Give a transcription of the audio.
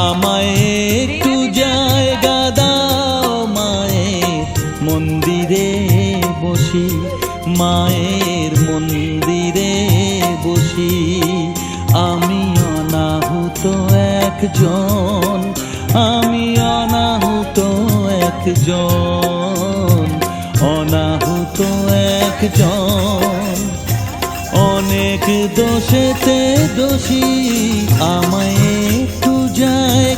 আমায় একটু জায়গা দাও মায়ের মন্দিরে বসি, মায়ের মন্দিরে বসি। আমি অনাহুত একজন, আমি অনাহুত একজন, অনাহুত একজন। অনেক দোষেতে দোষী, আমায় একটু জায়গা